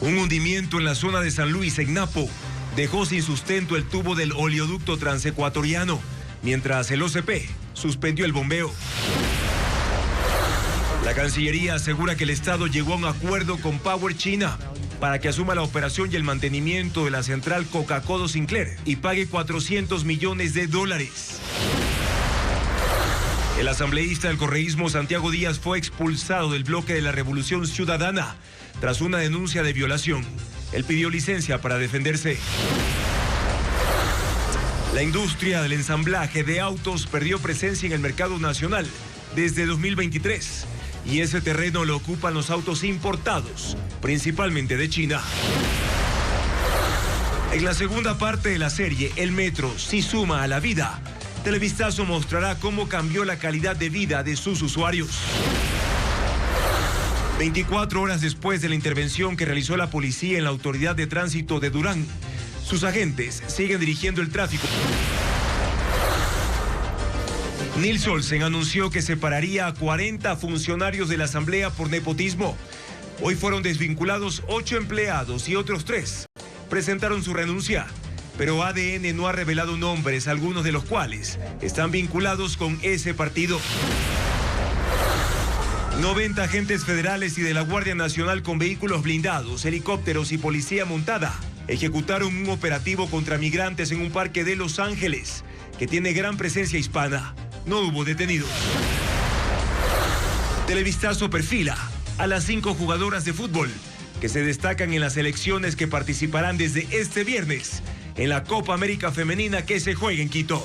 Un hundimiento en la zona de San Luis, en Napo, dejó sin sustento el tubo del oleoducto transecuatoriano, mientras el OCP suspendió el bombeo. La Cancillería asegura que el Estado llegó a un acuerdo con Power China para que asuma la operación y el mantenimiento de la central Coca-Cola Sinclair y pague $400 millones. El asambleísta del correísmo Santiago Díaz fue expulsado del bloque de la Revolución Ciudadana tras una denuncia de violación. Él pidió licencia para defenderse. La industria del ensamblaje de autos perdió presencia en el mercado nacional desde 2023 y ese terreno lo ocupan los autos importados, principalmente de China. En la segunda parte de la serie, El Metro sí suma a la vida. Televistazo mostrará cómo cambió la calidad de vida de sus usuarios. 24 horas después de la intervención que realizó la policía en la Autoridad de Tránsito de Durán, sus agentes siguen dirigiendo el tráfico. Nils Olsen anunció que separaría a 40 funcionarios de la Asamblea por nepotismo. Hoy fueron desvinculados 8 empleados y otros 3 presentaron su renuncia, pero ADN no ha revelado nombres, algunos de los cuales están vinculados con ese partido. 90 agentes federales y de la Guardia Nacional con vehículos blindados, helicópteros y policía montada ejecutaron un operativo contra migrantes en un parque de Los Ángeles que tiene gran presencia hispana. No hubo detenidos. Televistazo perfila a las 5 jugadoras de fútbol que se destacan en las elecciones que participarán desde este viernes en la Copa América Femenina que se juega en Quito.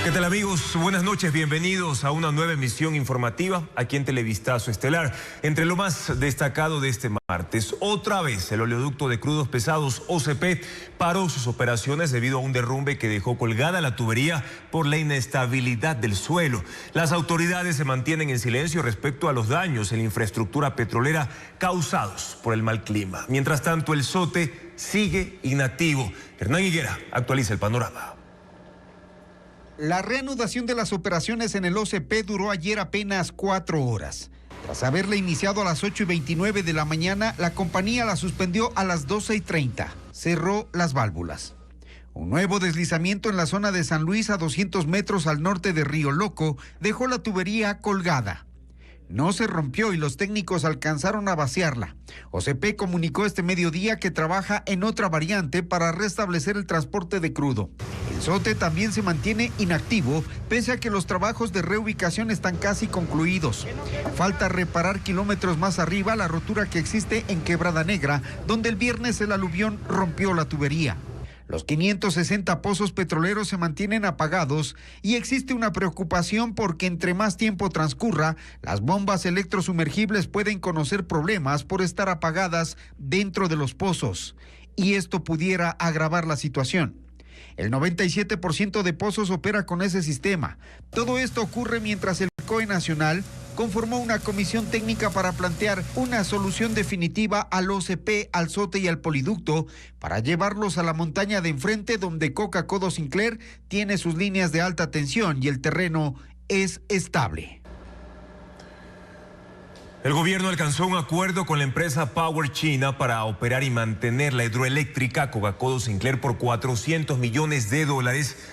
¿Qué tal, amigos? Buenas noches, bienvenidos a una nueva emisión informativa aquí en Televistazo Estelar. Entre lo más destacado de este martes, otra vez el oleoducto de crudos pesados OCP paró sus operaciones debido a un derrumbe que dejó colgada la tubería por la inestabilidad del suelo. Las autoridades se mantienen en silencio respecto a los daños en la infraestructura petrolera causados por el mal clima. Mientras tanto, el SOTE sigue inactivo. Hernán Higuera actualiza el panorama. La reanudación de las operaciones en el OCP duró ayer apenas 4 horas. Tras haberla iniciado a las 8:29 de la mañana, la compañía la suspendió a las 12:30. Cerró las válvulas. Un nuevo deslizamiento en la zona de San Luis, a 200 metros al norte de Río Loco, dejó la tubería colgada. No se rompió y los técnicos alcanzaron a vaciarla. OCP comunicó este mediodía que trabaja en otra variante para restablecer el transporte de crudo. El SOTE también se mantiene inactivo, pese a que los trabajos de reubicación están casi concluidos. Falta reparar kilómetros más arriba la rotura que existe en Quebrada Negra, donde el viernes el aluvión rompió la tubería. Los 560 pozos petroleros se mantienen apagados y existe una preocupación porque entre más tiempo transcurra, las bombas electrosumergibles pueden conocer problemas por estar apagadas dentro de los pozos, y esto pudiera agravar la situación. El 97% de pozos opera con ese sistema. Todo esto ocurre mientras el COE Nacional conformó una comisión técnica para plantear una solución definitiva al OCP, al SOTE y al poliducto para llevarlos a la montaña de enfrente donde Coca-Cola Sinclair tiene sus líneas de alta tensión y el terreno es estable. El gobierno alcanzó un acuerdo con la empresa Power China para operar y mantener la hidroeléctrica Coca-Cola Sinclair por $400 millones,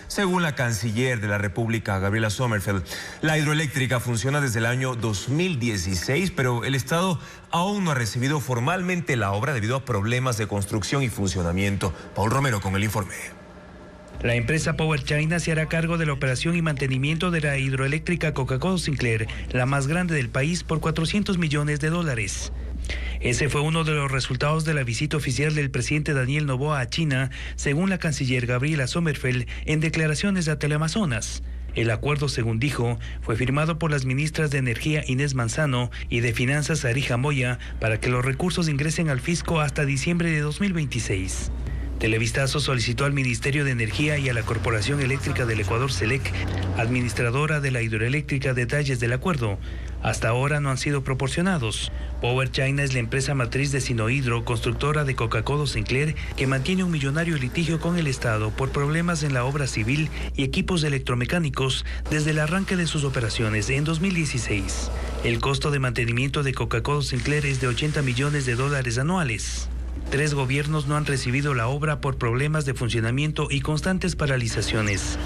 según la canciller de la República, Gabriela Sommerfeld. La hidroeléctrica funciona desde el año 2016, pero el Estado aún no ha recibido formalmente la obra debido a problemas de construcción y funcionamiento. Paul Romero con el informe. La empresa Power China se hará cargo de la operación y mantenimiento de la hidroeléctrica Coca-Cola Sinclair, la más grande del país, por $400 millones. Ese fue uno de los resultados de la visita oficial del presidente Daniel Noboa a China, según la canciller Gabriela Sommerfeld en declaraciones a Teleamazonas. El acuerdo, según dijo, fue firmado por las ministras de Energía Inés Manzano y de Finanzas Arija Moya para que los recursos ingresen al fisco hasta diciembre de 2026. Televistazo solicitó al Ministerio de Energía y a la Corporación Eléctrica del Ecuador, CELEC, administradora de la hidroeléctrica, detalles del acuerdo. Hasta ahora no han sido proporcionados. Power China es la empresa matriz de Sinohydro, constructora de Coca-Cola Sinclair, que mantiene un millonario litigio con el Estado por problemas en la obra civil y equipos electromecánicos desde el arranque de sus operaciones en 2016. El costo de mantenimiento de Coca-Cola Sinclair es de $80 millones anuales. 3 gobiernos no han recibido la obra por problemas de funcionamiento y constantes paralizaciones.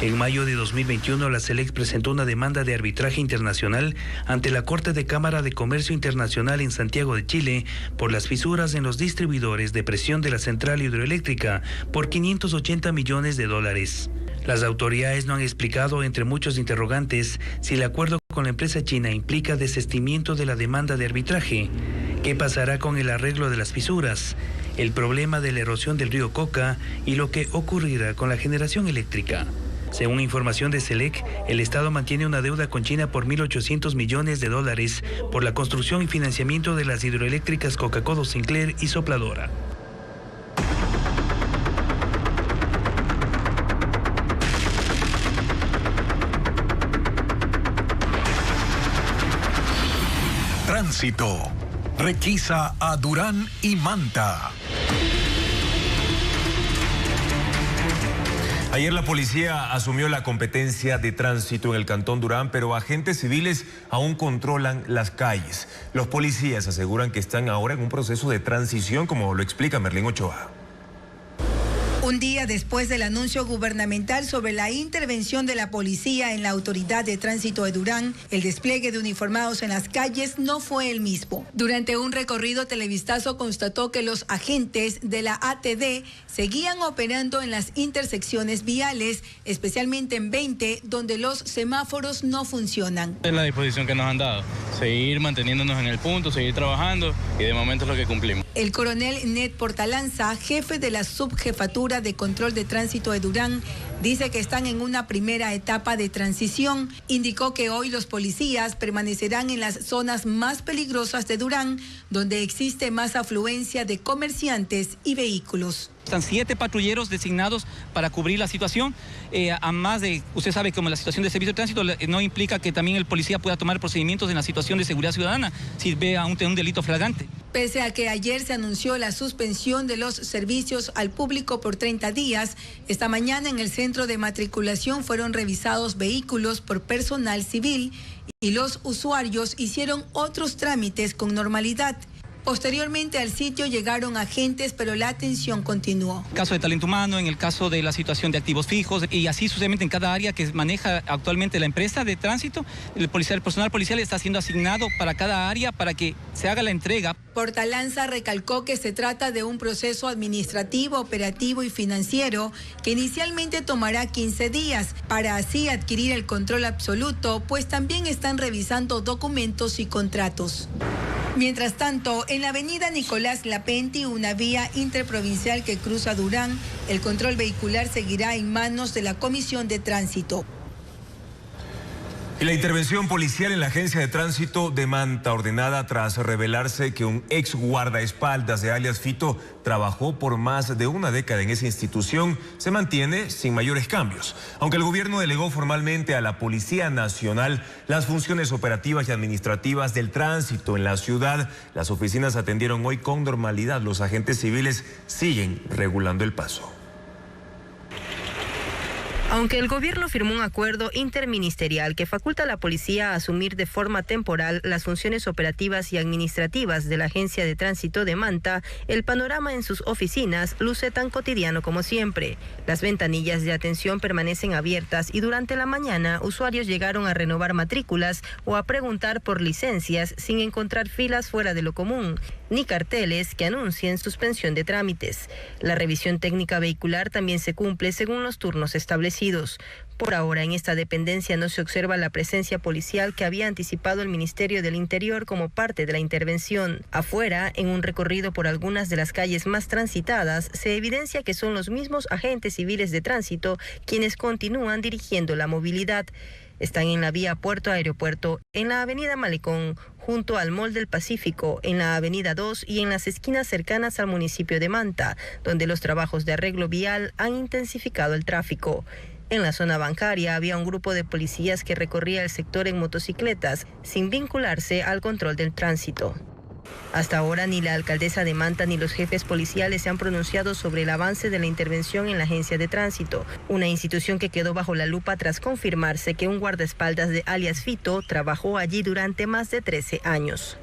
En mayo de 2021, la SELEC presentó una demanda de arbitraje internacional ante la Corte de Cámara de Comercio Internacional en Santiago de Chile por las fisuras en los distribuidores de presión de la central hidroeléctrica por $580 millones. Las autoridades no han explicado, entre muchos interrogantes, si el acuerdo con la empresa china implica desistimiento de la demanda de arbitraje. ¿Qué pasará con el arreglo de las fisuras, el problema de la erosión del río Coca y lo que ocurrirá con la generación eléctrica? Según información de SELEC, el Estado mantiene una deuda con China por $1.800 millones por la construcción y financiamiento de las hidroeléctricas Coca-Codo Sinclair y Sopladora. Tránsito. Requisa a Durán y Manta. Ayer la policía asumió la competencia de tránsito en el Cantón Durán, pero agentes civiles aún controlan las calles. Los policías aseguran que están ahora en un proceso de transición, como lo explica Merlín Ochoa. Un día después del anuncio gubernamental sobre la intervención de la policía en la Autoridad de Tránsito de Durán, el despliegue de uniformados en las calles no fue el mismo. Durante un recorrido, Televistazo constató que los agentes de la ATD seguían operando en las intersecciones viales, especialmente en 20, donde los semáforos no funcionan. Es la disposición que nos han dado, seguir manteniéndonos en el punto, seguir trabajando, y de momento es lo que cumplimos. El coronel Ned Portalanza, jefe de la Subjefatura de Control de Tránsito de Durán, dice que están en una primera etapa de transición. Indicó que hoy los policías permanecerán en las zonas más peligrosas de Durán, donde existe más afluencia de comerciantes y vehículos. Están 7 patrulleros designados para cubrir la situación, además de, usted sabe, como la situación de servicio de tránsito no implica que también el policía pueda tomar procedimientos en la situación de seguridad ciudadana si ve a un delito flagrante. Pese a que ayer se anunció la suspensión de los servicios al público por 30 días, esta mañana en el centro de matriculación fueron revisados vehículos por personal civil y los usuarios hicieron otros trámites con normalidad. Posteriormente al sitio llegaron agentes, pero la atención continuó. En el caso de talento humano, en el caso de la situación de activos fijos y así sucesivamente en cada área que maneja actualmente la empresa de tránsito, el personal policial está siendo asignado para cada área para que se haga la entrega. Portalanza recalcó que se trata de un proceso administrativo, operativo y financiero que inicialmente tomará 15 días para así adquirir el control absoluto, pues también están revisando documentos y contratos. Mientras tanto, en la avenida Nicolás Lapenti, una vía interprovincial que cruza Durán, el control vehicular seguirá en manos de la Comisión de Tránsito. Y la intervención policial en la Agencia de Tránsito de Manta, ordenada tras revelarse que un ex guardaespaldas de alias Fito trabajó por más de una década en esa institución, se mantiene sin mayores cambios. Aunque el gobierno delegó formalmente a la Policía Nacional las funciones operativas y administrativas del tránsito en la ciudad, las oficinas atendieron hoy con normalidad. Los agentes civiles siguen regulando el paso. Aunque el gobierno firmó un acuerdo interministerial que faculta a la policía a asumir de forma temporal las funciones operativas y administrativas de la Agencia de Tránsito de Manta, el panorama en sus oficinas luce tan cotidiano como siempre. Las ventanillas de atención permanecen abiertas y durante la mañana usuarios llegaron a renovar matrículas o a preguntar por licencias sin encontrar filas fuera de lo común, ni carteles que anuncien suspensión de trámites. La revisión técnica vehicular también se cumple según los turnos establecidos. Por ahora, en esta dependencia no se observa la presencia policial que había anticipado el Ministerio del Interior como parte de la intervención. Afuera, en un recorrido por algunas de las calles más transitadas, se evidencia que son los mismos agentes civiles de tránsito quienes continúan dirigiendo la movilidad. Están en la vía Puerto-Aeropuerto, en la avenida Malecón, junto al Mall del Pacífico, en la avenida 2 y en las esquinas cercanas al municipio de Manta, donde los trabajos de arreglo vial han intensificado el tráfico. En la zona bancaria había un grupo de policías que recorría el sector en motocicletas, sin vincularse al control del tránsito. Hasta ahora ni la alcaldesa de Manta ni los jefes policiales se han pronunciado sobre el avance de la intervención en la Agencia de Tránsito, una institución que quedó bajo la lupa tras confirmarse que un guardaespaldas de alias Fito trabajó allí durante más de 13 años.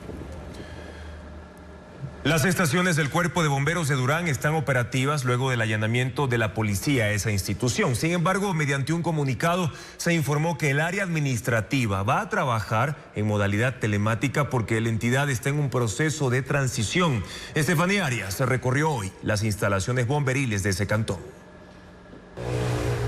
Las estaciones del Cuerpo de Bomberos de Durán están operativas luego del allanamiento de la policía a esa institución. Sin embargo, mediante un comunicado se informó que el área administrativa va a trabajar en modalidad telemática porque la entidad está en un proceso de transición. Estefanía Arias recorrió hoy las instalaciones bomberiles de ese cantón.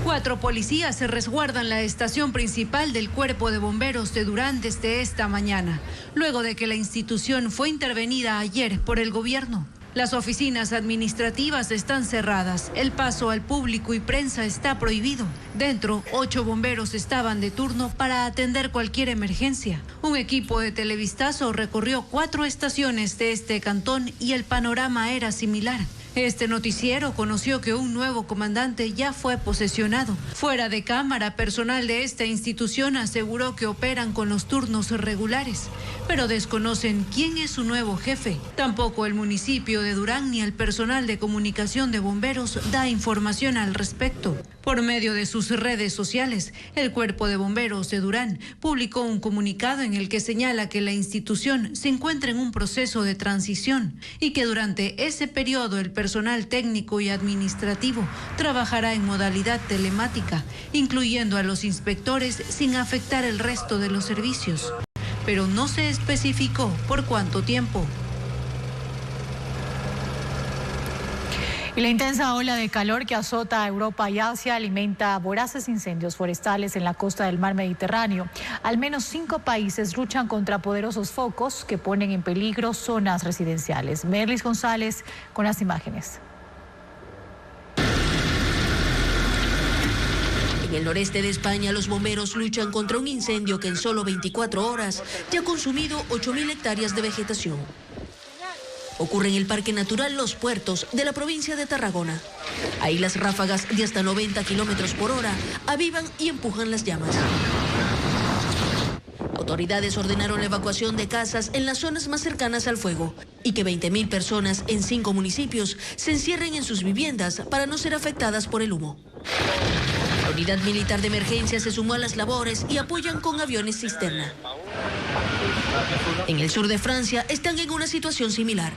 4 policías se resguardan la estación principal del Cuerpo de Bomberos de Durán desde esta mañana, luego de que la institución fue intervenida ayer por el gobierno. Las oficinas administrativas están cerradas, el paso al público y prensa está prohibido. Dentro, 8 bomberos estaban de turno para atender cualquier emergencia. Un equipo de Televistazo recorrió 4 estaciones de este cantón y el panorama era similar. Este noticiero conoció que un nuevo comandante ya fue posesionado. Fuera de cámara, personal de esta institución aseguró que operan con los turnos regulares, pero desconocen quién es su nuevo jefe. Tampoco el municipio de Durán ni el personal de comunicación de bomberos da información al respecto. Por medio de sus redes sociales, el Cuerpo de Bomberos de Durán publicó un comunicado en el que señala que la institución se encuentra en un proceso de transición y que durante ese periodo el personal técnico y administrativo trabajará en modalidad telemática, incluyendo a los inspectores sin afectar el resto de los servicios. Pero no se especificó por cuánto tiempo. Y la intensa ola de calor que azota a Europa y Asia alimenta voraces incendios forestales en la costa del mar Mediterráneo. Al menos 5 países luchan contra poderosos focos que ponen en peligro zonas residenciales. Merlis González con las imágenes. En el noreste de España, los bomberos luchan contra un incendio que en solo 24 horas ya ha consumido 8.000 hectáreas de vegetación. Ocurre en el Parque Natural Los Puertos de la provincia de Tarragona. Ahí las ráfagas de hasta 90 kilómetros por hora avivan y empujan las llamas. Autoridades ordenaron la evacuación de casas en las zonas más cercanas al fuego y que 20.000 personas en 5 municipios se encierren en sus viviendas para no ser afectadas por el humo. La unidad militar de emergencia se sumó a las labores y apoyan con aviones cisterna. En el sur de Francia están en una situación similar.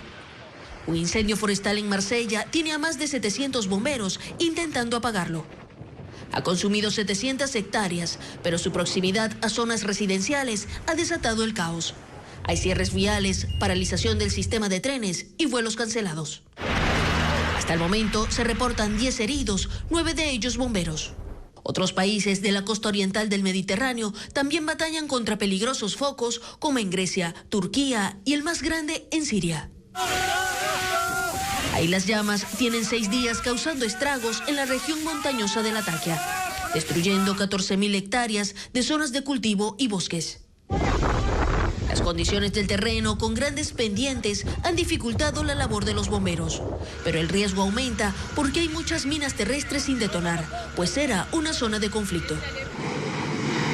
Un incendio forestal en Marsella tiene a más de 700 bomberos intentando apagarlo. Ha consumido 700 hectáreas, pero su proximidad a zonas residenciales ha desatado el caos. Hay cierres viales, paralización del sistema de trenes y vuelos cancelados. Hasta el momento se reportan 10 heridos, 9 de ellos bomberos. Otros países de la costa oriental del Mediterráneo también batallan contra peligrosos focos, como en Grecia, Turquía y el más grande en Siria. Ahí las llamas tienen 6 días causando estragos en la región montañosa de Latakia, destruyendo 14.000 hectáreas de zonas de cultivo y bosques. Las condiciones del terreno con grandes pendientes han dificultado la labor de los bomberos, pero el riesgo aumenta porque hay muchas minas terrestres sin detonar, pues era una zona de conflicto.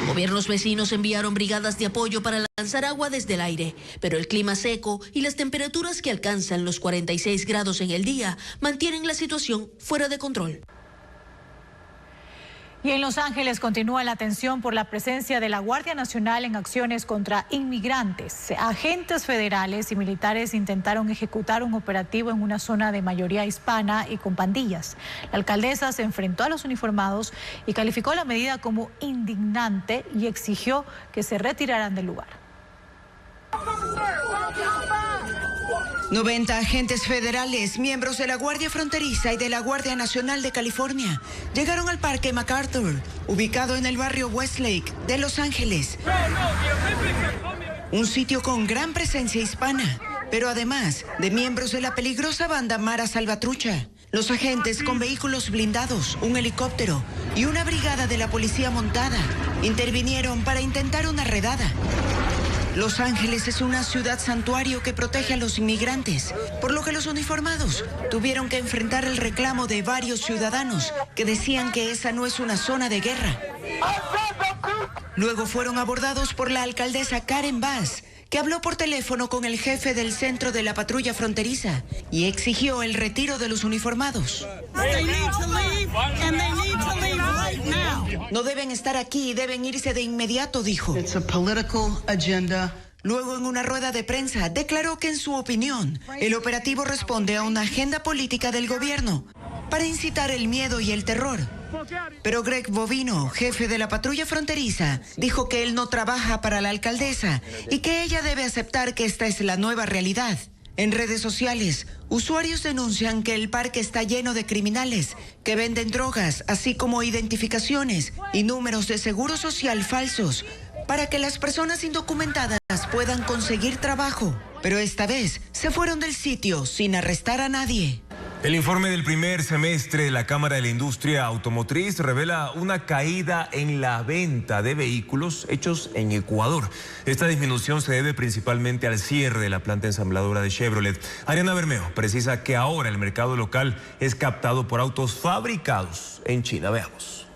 Gobiernos vecinos enviaron brigadas de apoyo para lanzar agua desde el aire, pero el clima seco y las temperaturas que alcanzan los 46 grados en el día mantienen la situación fuera de control. Y en Los Ángeles continúa la tensión por la presencia de la Guardia Nacional en acciones contra inmigrantes. Agentes federales y militares intentaron ejecutar un operativo en una zona de mayoría hispana y con pandillas. La alcaldesa se enfrentó a los uniformados y calificó la medida como indignante y exigió que se retiraran del lugar. 90 agentes federales, miembros de la Guardia Fronteriza y de la Guardia Nacional de California, llegaron al Parque MacArthur, ubicado en el barrio Westlake de Los Ángeles. Un sitio con gran presencia hispana, pero además de miembros de la peligrosa banda Mara Salvatrucha. Los agentes con vehículos blindados, un helicóptero y una brigada de la policía montada intervinieron para intentar una redada. Los Ángeles es una ciudad santuario que protege a los inmigrantes, por lo que los uniformados tuvieron que enfrentar el reclamo de varios ciudadanos que decían que esa no es una zona de guerra. Luego fueron abordados por la alcaldesa Karen Bass, que habló por teléfono con el jefe del centro de la patrulla fronteriza y exigió el retiro de los uniformados. No deben estar aquí y deben irse de inmediato, dijo. It's a political agenda Luego, en una rueda de prensa, declaró que, en su opinión, el operativo responde a una agenda política del gobierno para incitar el miedo y el terror. Pero Greg Bovino, jefe de la patrulla fronteriza, dijo que él no trabaja para la alcaldesa y que ella debe aceptar que esta es la nueva realidad. En redes sociales, usuarios denuncian que el parque está lleno de criminales que venden drogas, así como identificaciones y números de seguro social falsos para que las personas indocumentadas puedan conseguir trabajo. Pero esta vez se fueron del sitio sin arrestar a nadie. El informe del primer semestre de la Cámara de la Industria Automotriz revela una caída en la venta de vehículos hechos en Ecuador. Esta disminución se debe principalmente al cierre de la planta ensambladora de Chevrolet. Ariana Bermeo precisa que ahora el mercado local es captado por autos fabricados en China. Veamos.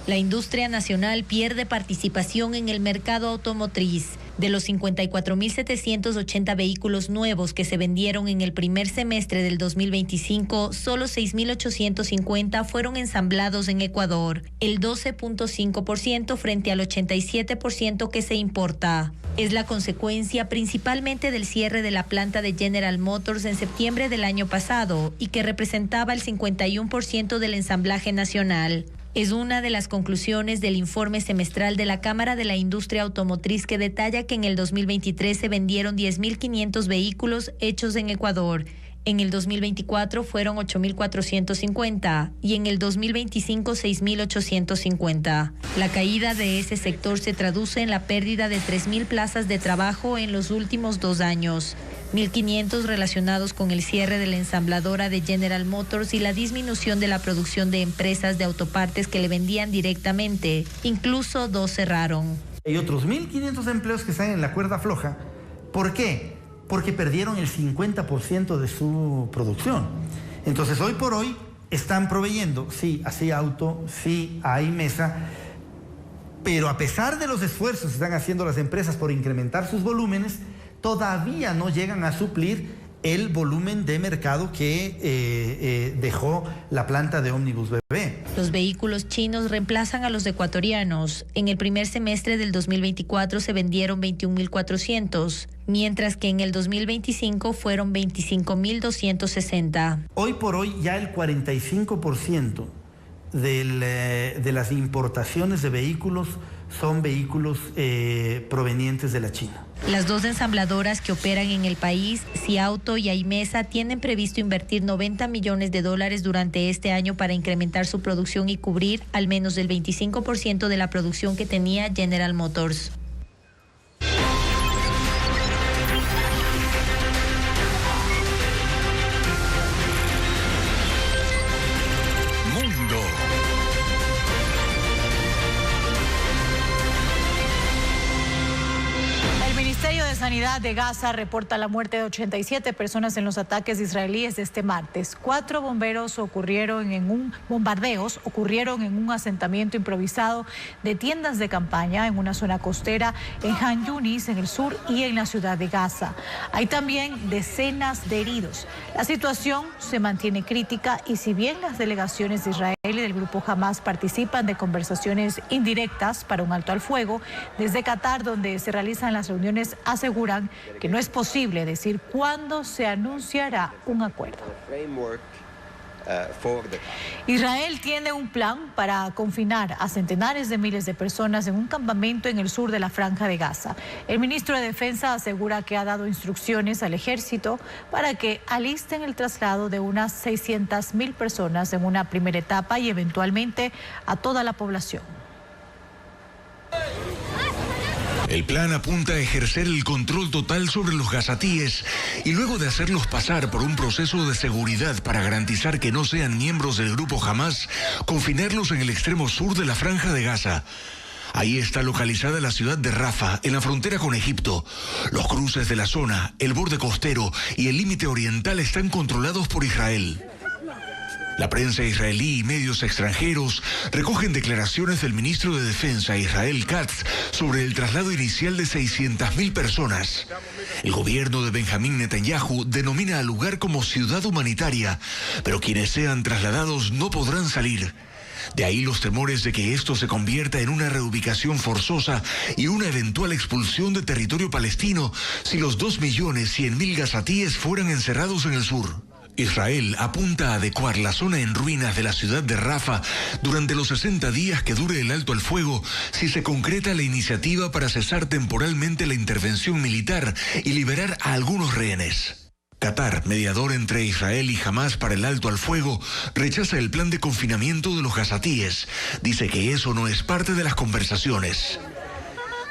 La industria nacional pierde participación en el mercado automotriz. De los 54.780 vehículos nuevos que se vendieron en el primer semestre del 2025, solo 6.850 fueron ensamblados en Ecuador, el 12.5% frente al 87% que se importa. Es la consecuencia principalmente del cierre de la planta de General Motors en septiembre del año pasado y que representaba el 51% del ensamblaje nacional. Es una de las conclusiones del informe semestral de la Cámara de la Industria Automotriz, que detalla que en el 2023 se vendieron 10.500 vehículos hechos en Ecuador. En el 2024 fueron 8.450 y en el 2025 6.850. La caída de ese sector se traduce en la pérdida de 3.000 plazas de trabajo en los últimos 2 años. 1.500 relacionados con el cierre de la ensambladora de General Motors y la disminución de la producción de empresas de autopartes que le vendían directamente. Incluso 2 cerraron. Hay otros 1.500 empleos que están en la cuerda floja. ¿Por qué? Porque perdieron el 50% de su producción. Entonces, hoy por hoy están proveyendo, sí, así auto, sí, hay mesa, pero a pesar de los esfuerzos que están haciendo las empresas por incrementar sus volúmenes, todavía no llegan a suplir el volumen de mercado que dejó la planta de Ómnibus BB. Los vehículos chinos reemplazan a los ecuatorianos. En el primer semestre del 2024 se vendieron 21.400, mientras que en el 2025 fueron 25.260. Hoy por hoy ya el 45% de las importaciones de vehículos son vehículos provenientes de la China. Las 2 ensambladoras que operan en el país, Ciauto y Aimesa, tienen previsto invertir $90 millones durante este año para incrementar su producción y cubrir al menos el 25% de la producción que tenía General Motors. Sanidad de Gaza reporta la muerte de 87 personas en los ataques israelíes de este martes. 4 bombardeos ocurrieron en un asentamiento improvisado de tiendas de campaña en una zona costera en Han Yunis, en el sur, y en la ciudad de Gaza. Hay también decenas de heridos. La situación se mantiene crítica y, si bien las delegaciones de Israel y del grupo Hamas participan de conversaciones indirectas para un alto al fuego, desde Qatar, donde se realizan las reuniones, aseguran que no es posible decir cuándo se anunciará un acuerdo. Israel tiene un plan para confinar a centenares de miles de personas en un campamento en el sur de la Franja de Gaza. El ministro de Defensa asegura que ha dado instrucciones al ejército para que alisten el traslado de unas 600.000 personas en una primera etapa y eventualmente a toda la población. El plan apunta a ejercer el control total sobre los gazatíes y luego de hacerlos pasar por un proceso de seguridad para garantizar que no sean miembros del grupo Hamas, confinarlos en el extremo sur de la Franja de Gaza. Ahí está localizada la ciudad de Rafah, en la frontera con Egipto. Los cruces de la zona, el borde costero y el límite oriental están controlados por Israel. La prensa israelí y medios extranjeros recogen declaraciones del ministro de Defensa, Israel Katz, sobre el traslado inicial de 600.000 personas. El gobierno de Benjamín Netanyahu denomina al lugar como ciudad humanitaria, pero quienes sean trasladados no podrán salir. De ahí los temores de que esto se convierta en una reubicación forzosa y una eventual expulsión de territorio palestino si los 2.100.000 gazatíes fueran encerrados en el sur. Israel apunta a adecuar la zona en ruinas de la ciudad de Rafah durante los 60 días que dure el alto al fuego si se concreta la iniciativa para cesar temporalmente la intervención militar y liberar a algunos rehenes. Qatar, mediador entre Israel y Hamás para el alto al fuego, rechaza el plan de confinamiento de los gazatíes. Dice que eso no es parte de las conversaciones.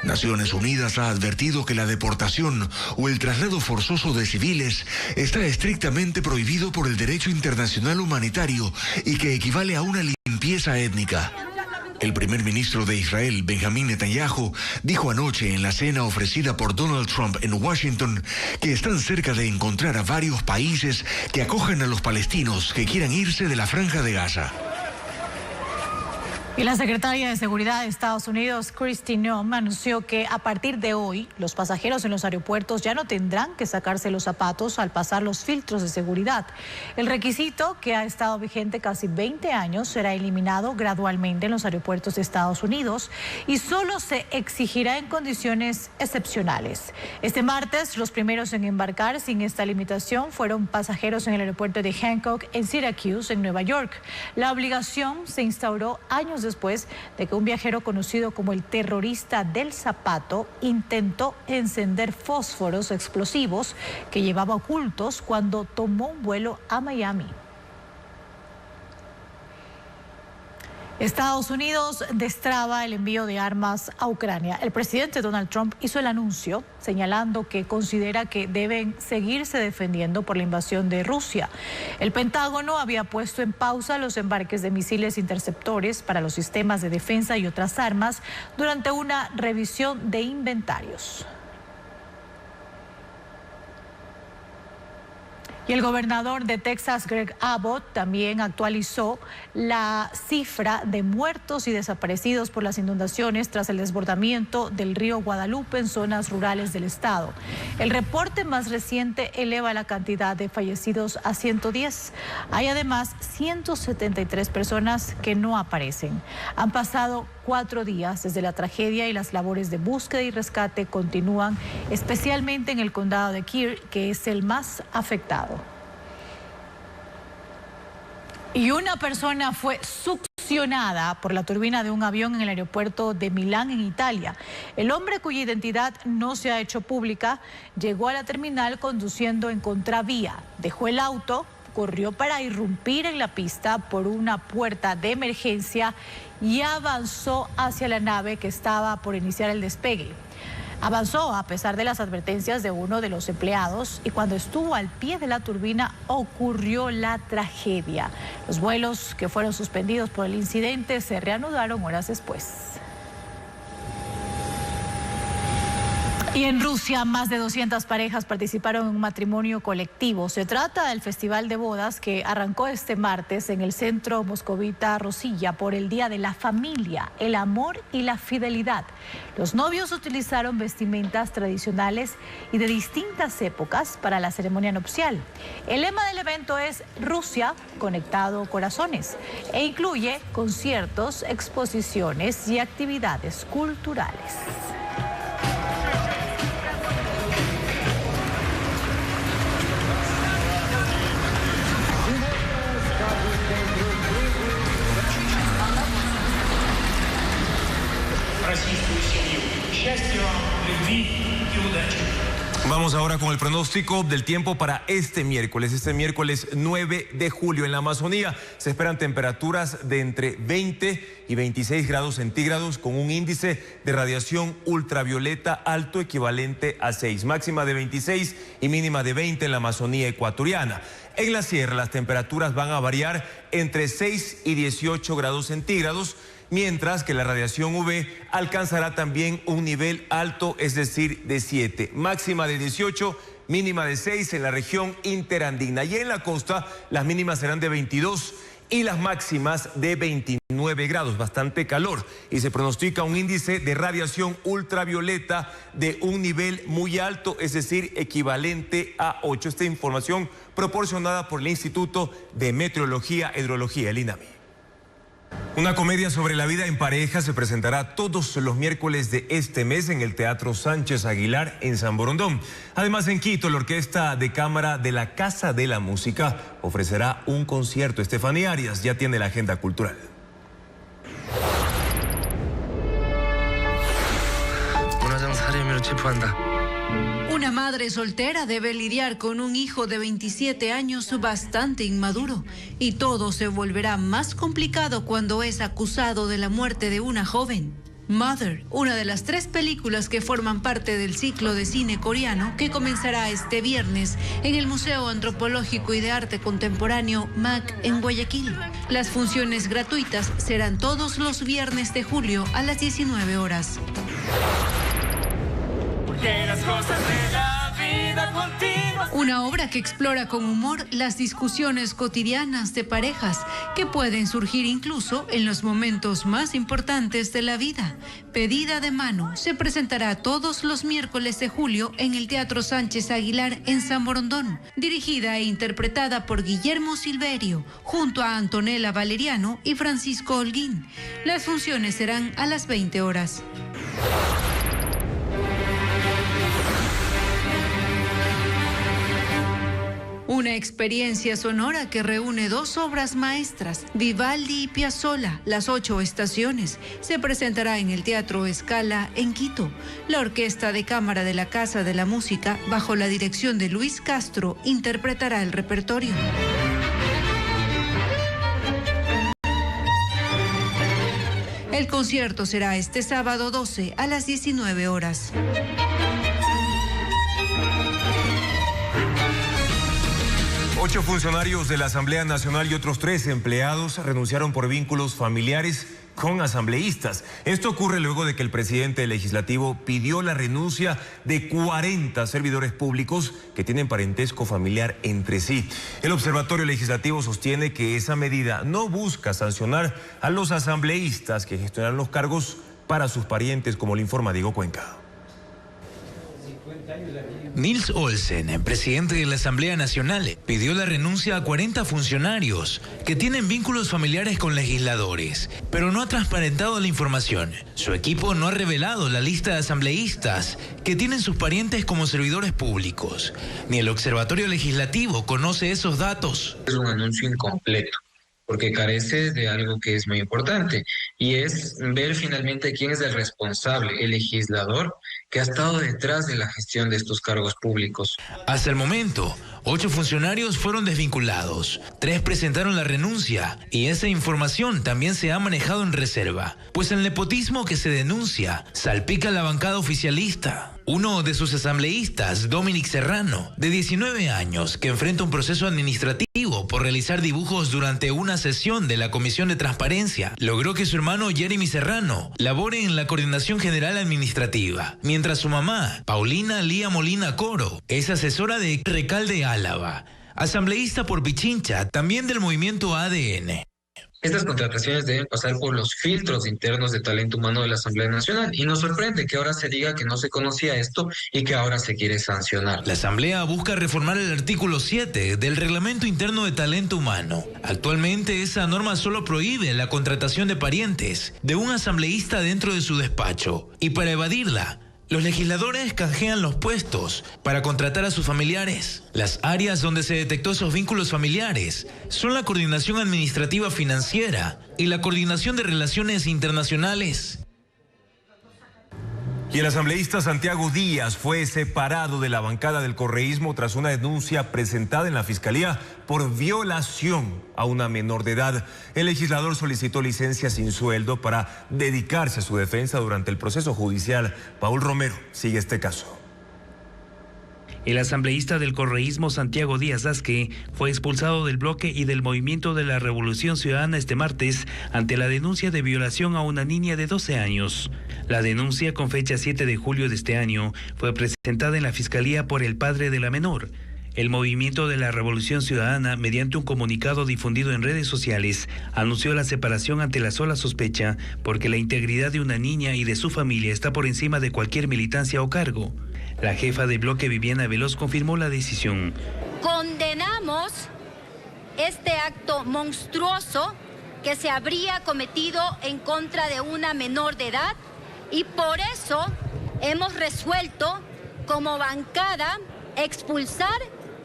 Naciones Unidas ha advertido que la deportación o el traslado forzoso de civiles está estrictamente prohibido por el derecho internacional humanitario y que equivale a una limpieza étnica. El primer ministro de Israel, Benjamín Netanyahu, dijo anoche en la cena ofrecida por Donald Trump en Washington que están cerca de encontrar a varios países que acojan a los palestinos que quieran irse de la Franja de Gaza. Y la secretaria de Seguridad de Estados Unidos, Kristi Noem, anunció que a partir de hoy los pasajeros en los aeropuertos ya no tendrán que sacarse los zapatos al pasar los filtros de seguridad. El requisito, que ha estado vigente casi 20 años, será eliminado gradualmente en los aeropuertos de Estados Unidos y solo se exigirá en condiciones excepcionales. Este martes, los primeros en embarcar sin esta limitación fueron pasajeros en el aeropuerto de Hancock en Syracuse, en Nueva York. La obligación se instauró años después de que un viajero conocido como el terrorista del zapato intentó encender fósforos explosivos que llevaba ocultos cuando tomó un vuelo a Miami. Estados Unidos destraba el envío de armas a Ucrania. El presidente Donald Trump hizo el anuncio señalando que considera que deben seguirse defendiendo por la invasión de Rusia. El Pentágono había puesto en pausa los embarques de misiles interceptores para los sistemas de defensa y otras armas durante una revisión de inventarios. Y el gobernador de Texas, Greg Abbott, también actualizó la cifra de muertos y desaparecidos por las inundaciones tras el desbordamiento del río Guadalupe en zonas rurales del estado. El reporte más reciente eleva la cantidad de fallecidos a 110. Hay además 173 personas que no aparecen. Han pasado 4 días desde la tragedia y las labores de búsqueda y rescate continúan, especialmente en el condado de Kern, que es el más afectado. Y una persona fue succionada por la turbina de un avión en el aeropuerto de Milán, en Italia. El hombre, cuya identidad no se ha hecho pública, llegó a la terminal conduciendo en contravía. Dejó el auto, corrió para irrumpir en la pista por una puerta de emergencia y avanzó hacia la nave que estaba por iniciar el despegue. Avanzó a pesar de las advertencias de uno de los empleados y cuando estuvo al pie de la turbina ocurrió la tragedia. Los vuelos que fueron suspendidos por el incidente se reanudaron horas después. Y en Rusia, más de 200 parejas participaron en un matrimonio colectivo. Se trata del festival de bodas que arrancó este martes en el centro moscovita Rosilla por el Día de la Familia, el Amor y la Fidelidad. Los novios utilizaron vestimentas tradicionales y de distintas épocas para la ceremonia nupcial. El lema del evento es Rusia, conectado corazones, e incluye conciertos, exposiciones y actividades culturales. Vamos ahora con el pronóstico del tiempo para este miércoles 9 de julio. En la Amazonía se esperan temperaturas de entre 20 y 26 grados centígrados con un índice de radiación ultravioleta alto equivalente a 6, máxima de 26 y mínima de 20 en la Amazonía ecuatoriana. En la sierra las temperaturas van a variar entre 6 y 18 grados centígrados, mientras que la radiación UV alcanzará también un nivel alto, es decir, de 7, máxima de 18, mínima de 6 en la región interandina. Y en la costa las mínimas serán de 22 y las máximas de 29 grados, bastante calor. Y se pronostica un índice de radiación ultravioleta de un nivel muy alto, es decir, equivalente a 8. Esta información proporcionada por el Instituto de Meteorología e Hidrología, el INAMI. Una comedia sobre la vida en pareja se presentará todos los miércoles de este mes en el Teatro Sánchez Aguilar en San Borondón. Además, en Quito, la Orquesta de Cámara de la Casa de la Música ofrecerá un concierto. Estefanía Arias ya tiene la agenda cultural. Una madre soltera debe lidiar con un hijo de 27 años bastante inmaduro, y todo se volverá más complicado cuando es acusado de la muerte de una joven. Mother, una de las 3 películas que forman parte del ciclo de cine coreano que comenzará este viernes en el Museo Antropológico y de Arte Contemporáneo MAC en Guayaquil. Las funciones gratuitas serán todos los viernes de julio a las 19 horas. Una obra que explora con humor las discusiones cotidianas de parejas que pueden surgir incluso en los momentos más importantes de la vida. Pedida de mano se presentará todos los miércoles de julio en el Teatro Sánchez Aguilar en San Borondón, dirigida e interpretada por Guillermo Silverio, junto a Antonella Valeriano y Francisco Holguín. Las funciones serán a las 20 horas. Una experiencia sonora que reúne 2 obras maestras, Vivaldi y Piazzolla, Las 8 estaciones, se presentará en el Teatro Scala en Quito. La Orquesta de Cámara de la Casa de la Música, bajo la dirección de Luis Castro, interpretará el repertorio. El concierto será este sábado 12 a las 19 horas. 8 funcionarios de la Asamblea Nacional y otros 3 empleados renunciaron por vínculos familiares con asambleístas. Esto ocurre luego de que el presidente legislativo pidió la renuncia de 40 servidores públicos que tienen parentesco familiar entre sí. El Observatorio Legislativo sostiene que esa medida no busca sancionar a los asambleístas que gestionan los cargos para sus parientes, como le informa Diego Cuenca. Nils Olsen, presidente de la Asamblea Nacional, pidió la renuncia a 40 funcionarios que tienen vínculos familiares con legisladores, pero no ha transparentado la información. Su equipo no ha revelado la lista de asambleístas que tienen sus parientes como servidores públicos. Ni el Observatorio Legislativo conoce esos datos. Es un anuncio incompleto, porque carece de algo que es muy importante, y es ver finalmente quién es el responsable, el legislador, que ha estado detrás de la gestión de estos cargos públicos. Hasta el momento, 8 funcionarios fueron desvinculados, 3 presentaron la renuncia, y esa información también se ha manejado en reserva, pues el nepotismo que se denuncia salpica a la bancada oficialista. Uno de sus asambleístas, Dominic Serrano, de 19 años, que enfrenta un proceso administrativo por realizar dibujos durante una sesión de la Comisión de Transparencia, logró que su hermano Jeremy Serrano labore en la Coordinación General Administrativa, mientras su mamá, Paulina Lía Molina Coro, es asesora de Recalde Álava, asambleísta por Pichincha, también del movimiento ADN. Estas contrataciones deben pasar por los filtros internos de talento humano de la Asamblea Nacional, y nos sorprende que ahora se diga que no se conocía esto y que ahora se quiere sancionar. La Asamblea busca reformar el artículo 7 del Reglamento Interno de Talento Humano. Actualmente esa norma solo prohíbe la contratación de parientes de un asambleísta dentro de su despacho, y para evadirla, los legisladores canjean los puestos para contratar a sus familiares. Las áreas donde se detectó esos vínculos familiares son la Coordinación Administrativa Financiera y la Coordinación de Relaciones Internacionales. Y el asambleísta Santiago Díaz fue separado de la bancada del correísmo tras una denuncia presentada en la Fiscalía por violación a una menor de edad. El legislador solicitó licencia sin sueldo para dedicarse a su defensa durante el proceso judicial. Paul Romero sigue este caso. El asambleísta del correísmo Santiago Díaz Asque fue expulsado del bloque y del Movimiento de la Revolución Ciudadana este martes ante la denuncia de violación a una niña de 12 años. La denuncia, con fecha 7 de julio de este año, fue presentada en la Fiscalía por el padre de la menor. El Movimiento de la Revolución Ciudadana, mediante un comunicado difundido en redes sociales, anunció la separación ante la sola sospecha porque la integridad de una niña y de su familia está por encima de cualquier militancia o cargo. La jefa de bloque, Viviana Veloz, confirmó la decisión. Condenamos este acto monstruoso que se habría cometido en contra de una menor de edad y por eso hemos resuelto como bancada expulsar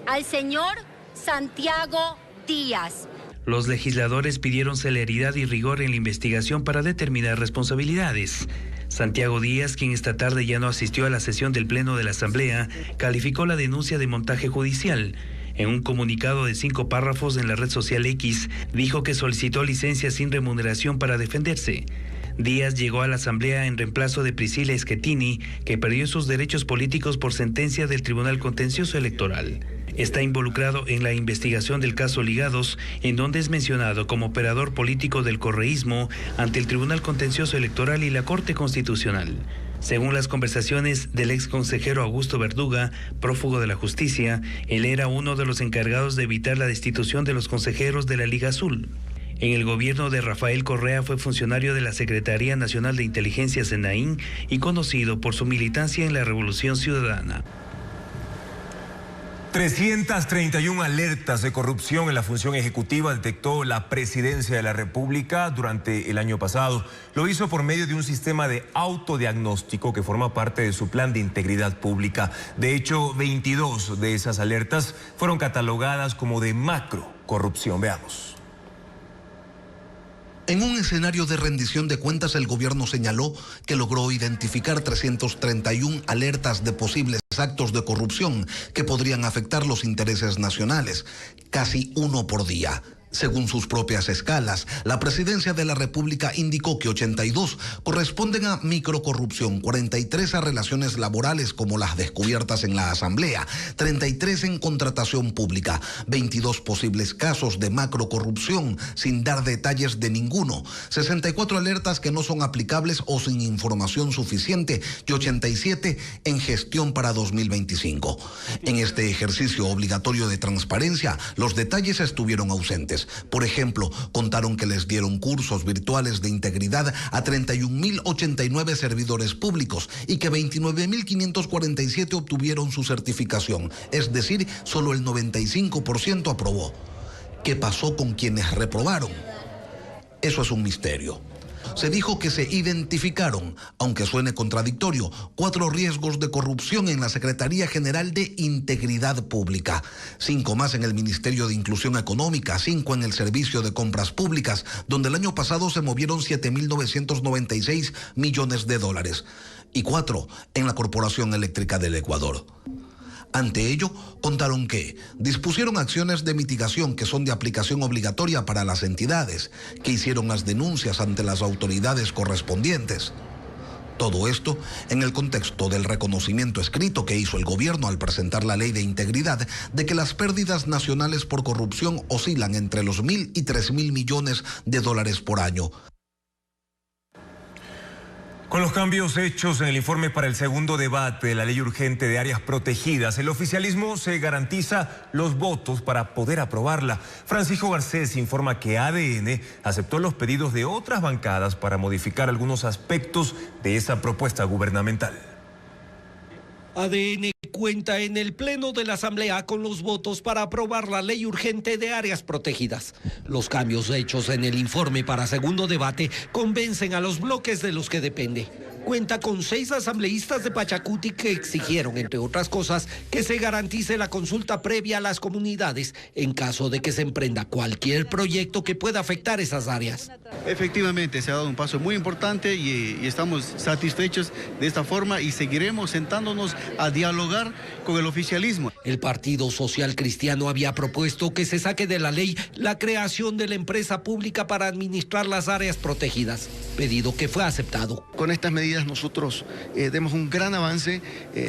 al señor Santiago Díaz. Los legisladores pidieron celeridad y rigor en la investigación para determinar responsabilidades. Santiago Díaz, quien esta tarde ya no asistió a la sesión del Pleno de la Asamblea, calificó la denuncia de montaje judicial. En un comunicado de 5 párrafos en la red social X, dijo que solicitó licencia sin remuneración para defenderse. Díaz llegó a la Asamblea en reemplazo de Priscila Schettini, que perdió sus derechos políticos por sentencia del Tribunal Contencioso Electoral. Está involucrado en la investigación del caso Ligados, en donde es mencionado como operador político del correísmo ante el Tribunal Contencioso Electoral y la Corte Constitucional. Según las conversaciones del ex consejero Augusto Verduga, prófugo de la justicia, él era uno de los encargados de evitar la destitución de los consejeros de la Liga Azul. En el gobierno de Rafael Correa fue funcionario de la Secretaría Nacional de Inteligencia SENAIN y conocido por su militancia en la Revolución Ciudadana. 331 alertas de corrupción en la función ejecutiva detectó la Presidencia de la República durante el año pasado. Lo hizo por medio de un sistema de autodiagnóstico que forma parte de su plan de integridad pública. De hecho, 22 de esas alertas fueron catalogadas como de macro corrupción. Veamos. En un escenario de rendición de cuentas, el gobierno señaló que logró identificar 331 alertas de posibles actos de corrupción que podrían afectar los intereses nacionales, casi uno por día. Según sus propias escalas, la Presidencia de la República indicó que 82 corresponden a microcorrupción, 43 a relaciones laborales como las descubiertas en la Asamblea, 33 en contratación pública, 22 posibles casos de macrocorrupción sin dar detalles de ninguno, 64 alertas que no son aplicables o sin información suficiente y 87 en gestión para 2025. En este ejercicio obligatorio de transparencia, los detalles estuvieron ausentes. Por ejemplo, contaron que les dieron cursos virtuales de integridad a 31.089 servidores públicos y que 29.547 obtuvieron su certificación, es decir, solo el 95% aprobó. ¿Qué pasó con quienes reprobaron? Eso es un misterio. Se dijo que se identificaron, aunque suene contradictorio, 4 riesgos de corrupción en la Secretaría General de Integridad Pública, 5 más en el Ministerio de Inclusión Económica, 5 en el Servicio de Compras Públicas, donde el año pasado se movieron 7.996 millones de dólares, y 4 en la Corporación Eléctrica del Ecuador. Ante ello, contaron que dispusieron acciones de mitigación que son de aplicación obligatoria para las entidades, que hicieron las denuncias ante las autoridades correspondientes. Todo esto en el contexto del reconocimiento escrito que hizo el gobierno al presentar la ley de integridad de que las pérdidas nacionales por corrupción oscilan entre los 1.000 y 3.000 millones de dólares por año. Con los cambios hechos en el informe para el segundo debate de la ley urgente de áreas protegidas, el oficialismo se garantiza los votos para poder aprobarla. Francisco Garcés informa que ADN aceptó los pedidos de otras bancadas para modificar algunos aspectos de esa propuesta gubernamental. ADN cuenta en el Pleno de la Asamblea con los votos para aprobar la ley urgente de áreas protegidas. Los cambios hechos en el informe para segundo debate convencen a los bloques de los que depende. Cuenta con 6 asambleístas de Pachacuti que exigieron, entre otras cosas, que se garantice la consulta previa a las comunidades en caso de que se emprenda cualquier proyecto que pueda afectar esas áreas. Efectivamente, se ha dado un paso muy importante y estamos satisfechos de esta forma y seguiremos sentándonos a dialogar con el oficialismo. El Partido Social Cristiano había propuesto que se saque de la ley la creación de la empresa pública para administrar las áreas protegidas, pedido que fue aceptado. Con estas medidas nosotros demos un gran avance,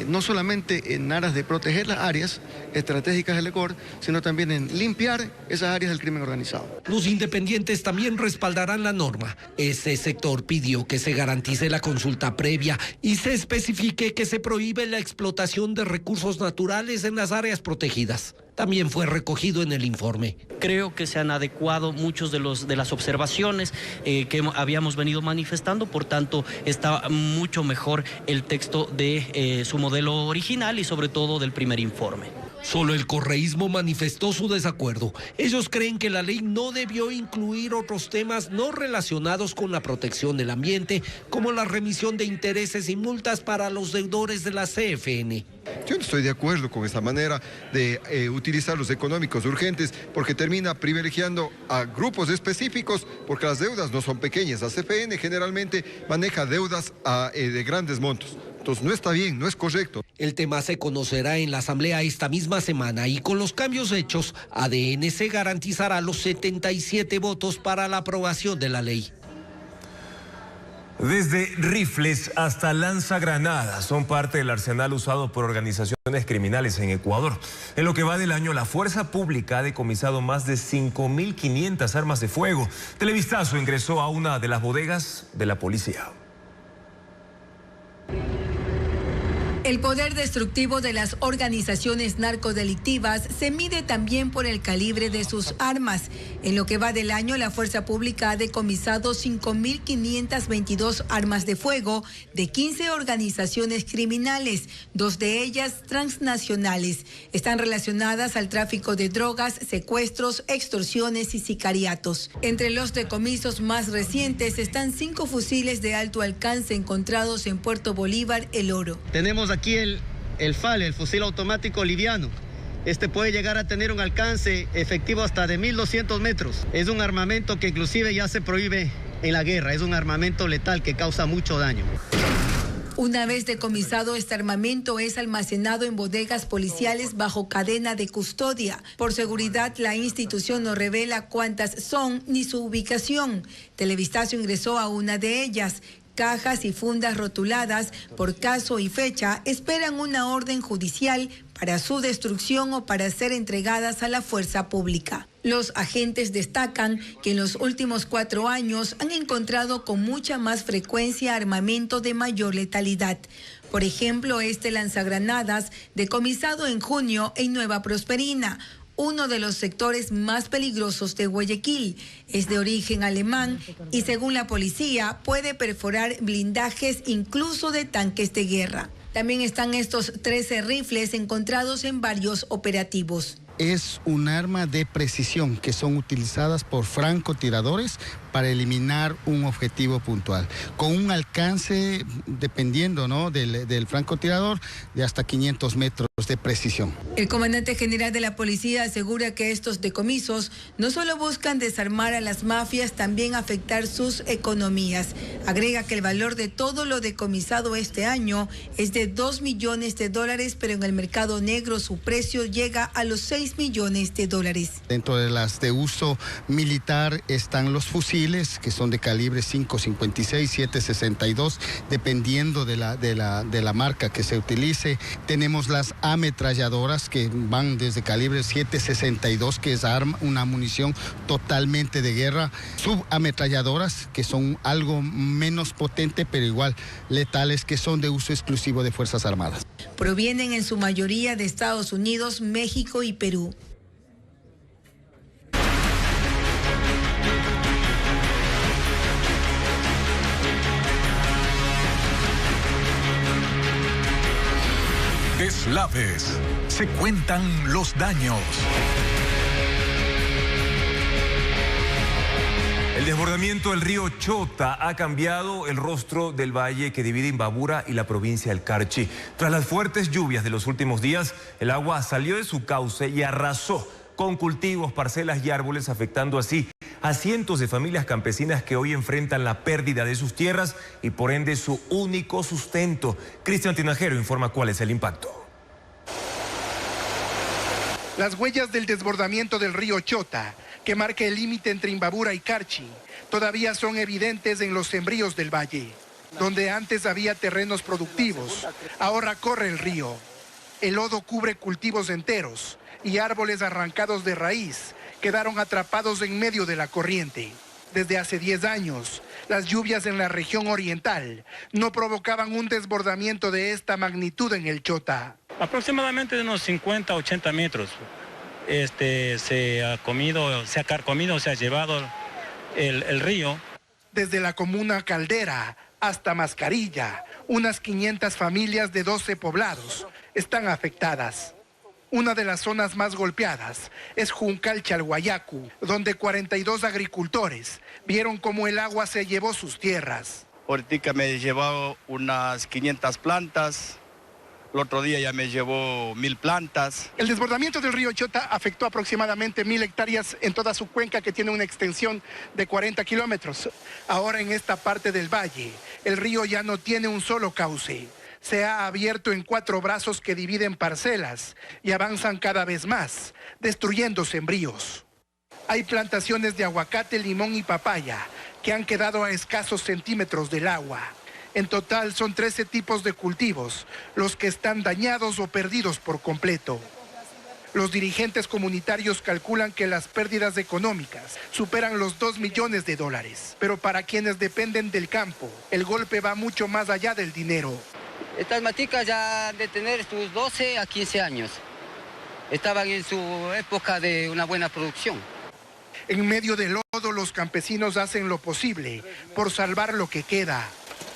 no solamente en aras de proteger las áreas estratégicas del ECOR, sino también en limpiar esas áreas del crimen organizado. Los independientes también respaldarán la norma. Ese sector pidió que se garantice la consulta previa y se especifique que se prohíbe la explotación de recursos naturales en las áreas protegidas. También fue recogido en el informe. Creo que se han adecuado muchos de las observaciones que habíamos venido manifestando, por tanto está mucho mejor el texto de su modelo original y sobre todo del primer informe. Solo el correísmo manifestó su desacuerdo. Ellos creen que la ley no debió incluir otros temas no relacionados con la protección del ambiente, como la remisión de intereses y multas para los deudores de la CFN. Yo no estoy de acuerdo con esta manera de utilizar los económicos urgentes porque termina privilegiando a grupos específicos porque las deudas no son pequeñas. La CFN generalmente maneja deudas de grandes montos. Entonces no está bien, no es correcto. El tema se conocerá en la Asamblea esta misma semana y con los cambios hechos, ADN se garantizará los 77 votos para la aprobación de la ley. Desde rifles hasta lanzagranadas son parte del arsenal usado por organizaciones criminales en Ecuador. En lo que va del año, la fuerza pública ha decomisado más de 5.500 armas de fuego. Televistazo ingresó a una de las bodegas de la policía. El poder destructivo de las organizaciones narcodelictivas se mide también por el calibre de sus armas. En lo que va del año, la fuerza pública ha decomisado 5.522 armas de fuego de 15 organizaciones criminales, 2 de ellas transnacionales. Están relacionadas al tráfico de drogas, secuestros, extorsiones y sicariatos. Entre los decomisos más recientes están 5 fusiles de alto alcance encontrados en Puerto Bolívar, El Oro. Tenemos aquí el FAL, el fusil automático liviano. Este puede llegar a tener un alcance efectivo hasta de 1.200 metros. Es un armamento que inclusive ya se prohíbe en la guerra. Es un armamento letal que causa mucho daño. Una vez decomisado, este armamento es almacenado en bodegas policiales bajo cadena de custodia. Por seguridad, la institución no revela cuántas son ni su ubicación. Televistazo ingresó a una de ellas. Cajas y fundas rotuladas por caso y fecha esperan una orden judicial para su destrucción o para ser entregadas a la fuerza pública. Los agentes destacan que en los últimos 4 años han encontrado con mucha más frecuencia armamento de mayor letalidad. Por ejemplo, este lanzagranadas decomisado en junio en Nueva Prosperina, uno de los sectores más peligrosos de Guayaquil. Es de origen alemán y, según la policía, puede perforar blindajes incluso de tanques de guerra. También están estos 13 rifles encontrados en varios operativos. Es un arma de precisión que son utilizadas por francotiradores para eliminar un objetivo puntual, con un alcance, dependiendo, ¿no?, del francotirador, de hasta 500 metros de precisión. El comandante general de la policía asegura que estos decomisos no solo buscan desarmar a las mafias, también afectar sus economías. Agrega que el valor de todo lo decomisado este año es de $2 millones, pero en el mercado negro su precio llega a los $6 millones. Dentro de las de uso militar están los fusiles, que son de calibre 5.56, 7.62, dependiendo de la marca que se utilice. Tenemos las ametralladoras que van desde calibre 7.62, que es una munición totalmente de guerra. Subametralladoras, que son algo menos potente, pero igual letales, que son de uso exclusivo de Fuerzas Armadas. Provienen en su mayoría de Estados Unidos, México y Perú. Deslaves. Se cuentan los daños. El desbordamiento del río Chota ha cambiado el rostro del valle que divide Imbabura y la provincia del Carchi. Tras las fuertes lluvias de los últimos días, el agua salió de su cauce y arrasó con cultivos, parcelas y árboles, afectando así a cientos de familias campesinas que hoy enfrentan la pérdida de sus tierras y por ende su único sustento. Cristian Tinajero informa cuál es el impacto. Las huellas del desbordamiento del río Chota, que marca el límite entre Imbabura y Carchi, todavía son evidentes en los sembríos del valle. Donde antes había terrenos productivos, ahora corre el río. El lodo cubre cultivos enteros y árboles arrancados de raíz quedaron atrapados en medio de la corriente. Desde hace 10 años, las lluvias en la región oriental no provocaban un desbordamiento de esta magnitud en el Chota. Aproximadamente de unos 50 a 80 metros. Se ha carcomido, se ha llevado el río. Desde la comuna Caldera hasta Mascarilla, unas 500 familias de 12 poblados están afectadas. Una de las zonas más golpeadas es Juncal Chalhuayacu, donde 42 agricultores vieron cómo el agua se llevó sus tierras. Ahorita me llevó unas 500 plantas, el otro día ya me llevó 1000 plantas. El desbordamiento del río Chota afectó aproximadamente 1000 hectáreas en toda su cuenca, que tiene una extensión de 40 kilómetros. Ahora en esta parte del valle, el río ya no tiene un solo cauce. Se ha abierto en 4 brazos que dividen parcelas y avanzan cada vez más, destruyendo sembríos. Hay plantaciones de aguacate, limón y papaya que han quedado a escasos centímetros del agua. En total son 13 tipos de cultivos los que están dañados o perdidos por completo. Los dirigentes comunitarios calculan que las pérdidas económicas superan los $2 millones. Pero para quienes dependen del campo, el golpe va mucho más allá del dinero. Estas maticas ya han de tener sus 12 a 15 años. Estaban en su época de una buena producción. En medio del lodo, los campesinos hacen lo posible por salvar lo que queda.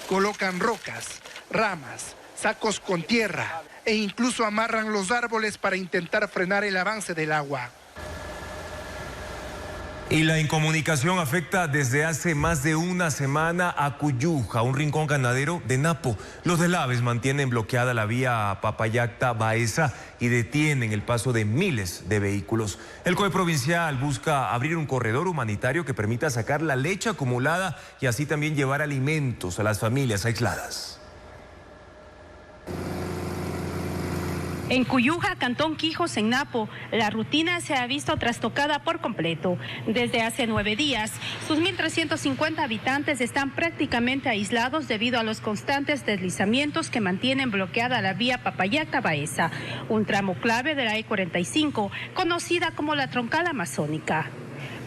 Colocan rocas, ramas, sacos con tierra e incluso amarran los árboles para intentar frenar el avance del agua. Y la incomunicación afecta desde hace más de una semana a Cuyuja, un rincón ganadero de Napo. Los delaves mantienen bloqueada la vía Papayacta-Baeza y detienen el paso de miles de vehículos. El COE provincial busca abrir un corredor humanitario que permita sacar la leche acumulada y así también llevar alimentos a las familias aisladas. En Cuyuja, Cantón Quijos, en Napo, la rutina se ha visto trastocada por completo. Desde hace 9 días, sus 1.350 habitantes están prácticamente aislados debido a los constantes deslizamientos que mantienen bloqueada la vía Papayacta-Baeza, un tramo clave de la E45, conocida como la troncal amazónica.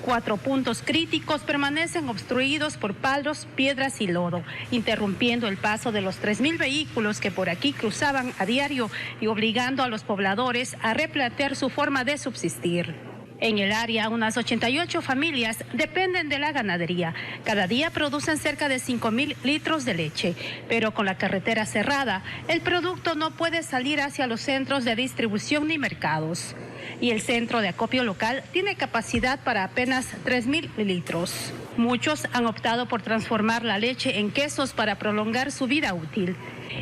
4 puntos críticos permanecen obstruidos por palos, piedras y lodo, interrumpiendo el paso de los 3.000 vehículos que por aquí cruzaban a diario y obligando a los pobladores a replantear su forma de subsistir. En el área, unas 88 familias dependen de la ganadería. Cada día producen cerca de 5.000 litros de leche, pero con la carretera cerrada, el producto no puede salir hacia los centros de distribución ni mercados. Y el centro de acopio local tiene capacidad para apenas 3.000 litros. Muchos han optado por transformar la leche en quesos para prolongar su vida útil.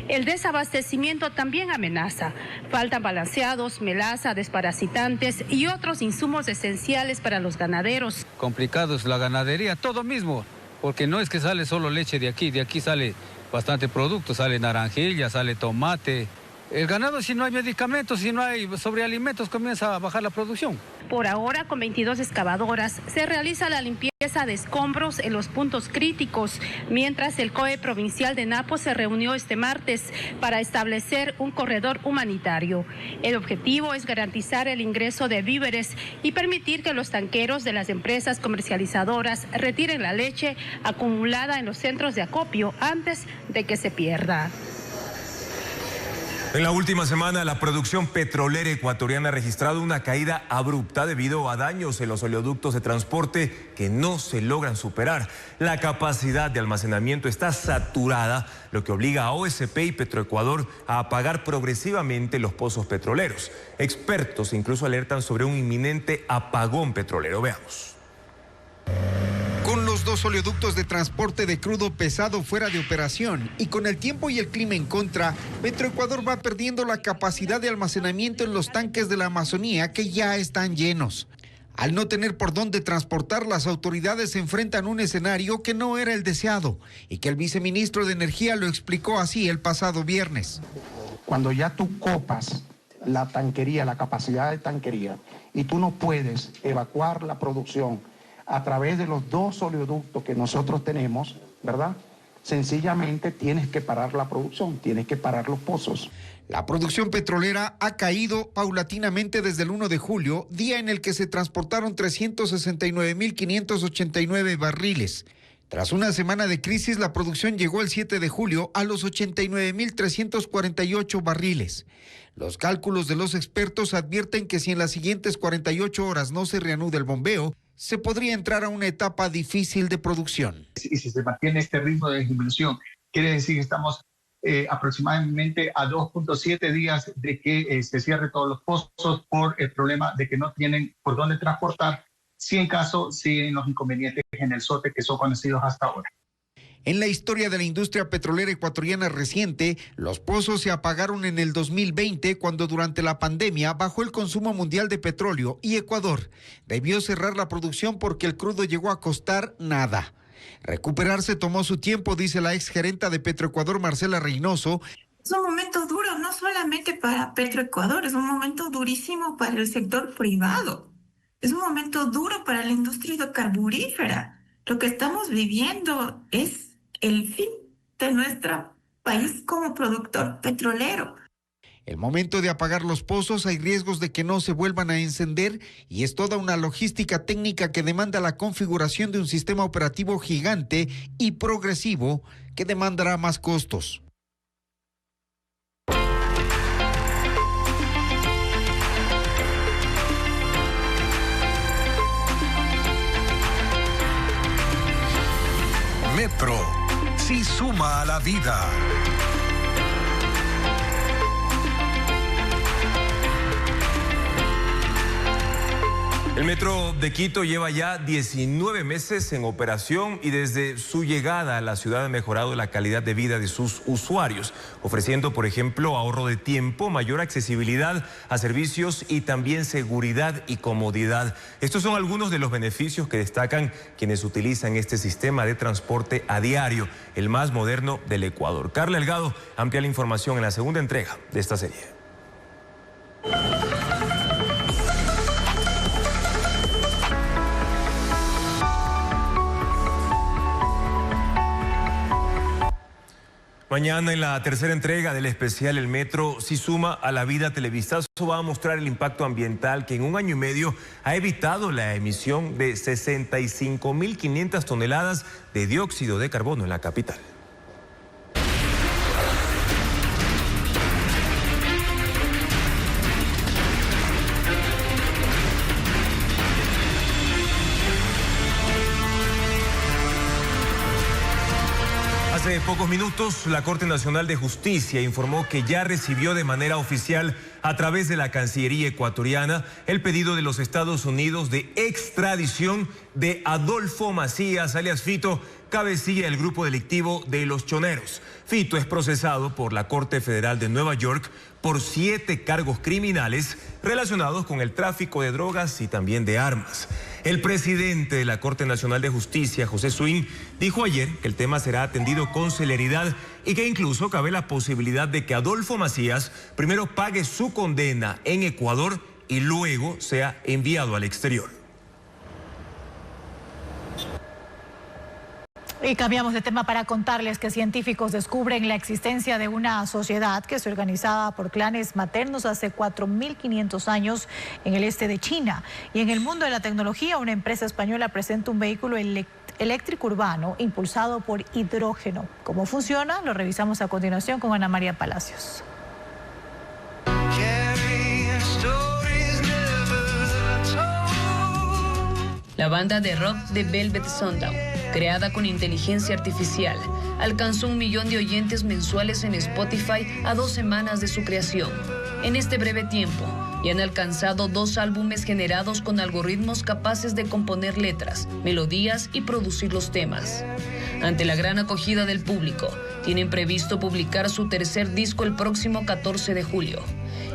El desabastecimiento también amenaza. Faltan balanceados, melaza, desparasitantes y otros insumos esenciales para los ganaderos. Complicado es la ganadería, todo mismo, porque no es que sale solo leche de aquí sale bastante producto, sale naranjilla, sale tomate. El ganado, si no hay medicamentos, si no hay sobrealimentos, comienza a bajar la producción. Por ahora, con 22 excavadoras, se realiza la limpieza de escombros en los puntos críticos, mientras el COE provincial de Napo se reunió este martes para establecer un corredor humanitario. El objetivo es garantizar el ingreso de víveres y permitir que los tanqueros de las empresas comercializadoras retiren la leche acumulada en los centros de acopio antes de que se pierda. En la última semana, la producción petrolera ecuatoriana ha registrado una caída abrupta debido a daños en los oleoductos de transporte que no se logran superar. La capacidad de almacenamiento está saturada, lo que obliga a OSP y Petroecuador a apagar progresivamente los pozos petroleros. Expertos incluso alertan sobre un inminente apagón petrolero. Veamos. Con los 2 oleoductos de transporte de crudo pesado fuera de operación y con el tiempo y el clima en contra, Petroecuador va perdiendo la capacidad de almacenamiento en los tanques de la Amazonía que ya están llenos. Al no tener por dónde transportar, las autoridades se enfrentan a un escenario que no era el deseado y que el viceministro de Energía lo explicó así el pasado viernes. Cuando ya tú copas la tanquería, la capacidad de tanquería, y tú no puedes evacuar la producción a través de los 2 oleoductos que nosotros tenemos, ¿verdad? Sencillamente tienes que parar la producción, tienes que parar los pozos. La producción petrolera ha caído paulatinamente desde el 1 de julio, día en el que se transportaron 369.589 barriles. Tras una semana de crisis, la producción llegó el 7 de julio a los 89.348 barriles. Los cálculos de los expertos advierten que si en las siguientes 48 horas no se reanuda el bombeo, se podría entrar a una etapa difícil de producción. Y si se mantiene este ritmo de disminución, quiere decir que estamos aproximadamente a 2.7 días de que se cierre todos los pozos por el problema de que no tienen por dónde transportar, si en caso siguen los inconvenientes en el SOTE que son conocidos hasta ahora. En la historia de la industria petrolera ecuatoriana reciente, los pozos se apagaron en el 2020 cuando durante la pandemia bajó el consumo mundial de petróleo y Ecuador debió cerrar la producción porque el crudo llegó a costar nada. Recuperarse tomó su tiempo, dice la exgerenta de Petroecuador, Marcela Reynoso. Es un momento duro, no solamente para Petroecuador, es un momento durísimo para el sector privado. Es un momento duro para la industria hidrocarburífera. Lo que estamos viviendo es el fin de nuestro país como productor petrolero. El momento de apagar los pozos, hay riesgos de que no se vuelvan a encender y es toda una logística técnica que demanda la configuración de un sistema operativo gigante y progresivo que demandará más costos. Metro, sí suma a la vida. El Metro de Quito lleva ya 19 meses en operación y desde su llegada a la ciudad ha mejorado la calidad de vida de sus usuarios, ofreciendo, por ejemplo, ahorro de tiempo, mayor accesibilidad a servicios y también seguridad y comodidad. Estos son algunos de los beneficios que destacan quienes utilizan este sistema de transporte a diario, el más moderno del Ecuador. Carla Delgado amplía la información en la segunda entrega de esta serie. Mañana en la tercera entrega del especial El Metro sí suma a la vida Televisazo va a mostrar el impacto ambiental que en un año y medio ha evitado la emisión de 65.500 toneladas de dióxido de carbono en la capital. Hace pocos minutos, la Corte Nacional de Justicia informó que ya recibió de manera oficial, a través de la Cancillería ecuatoriana, el pedido de los Estados Unidos de extradición de Adolfo Macías, alias Fito, cabecilla del grupo delictivo de Los Choneros. Fito es procesado por la Corte Federal de Nueva York por 7 cargos criminales relacionados con el tráfico de drogas y también de armas. El presidente de la Corte Nacional de Justicia, José Swing, dijo ayer que el tema será atendido con celeridad y que incluso cabe la posibilidad de que Adolfo Macías primero pague su condena en Ecuador y luego sea enviado al exterior. Y cambiamos de tema para contarles que científicos descubren la existencia de una sociedad que se organizaba por clanes maternos hace 4.500 años en el este de China. Y en el mundo de la tecnología, una empresa española presenta un vehículo eléctrico urbano impulsado por hidrógeno. ¿Cómo funciona? Lo revisamos a continuación con Ana María Palacios. La banda de rock de Velvet Sundown, creada con inteligencia artificial, alcanzó 1 millón de oyentes mensuales en Spotify a 2 semanas de su creación. En este breve tiempo, ya han alcanzado 2 álbumes generados con algoritmos capaces de componer letras, melodías y producir los temas. Ante la gran acogida del público, tienen previsto publicar su tercer disco el próximo 14 de julio.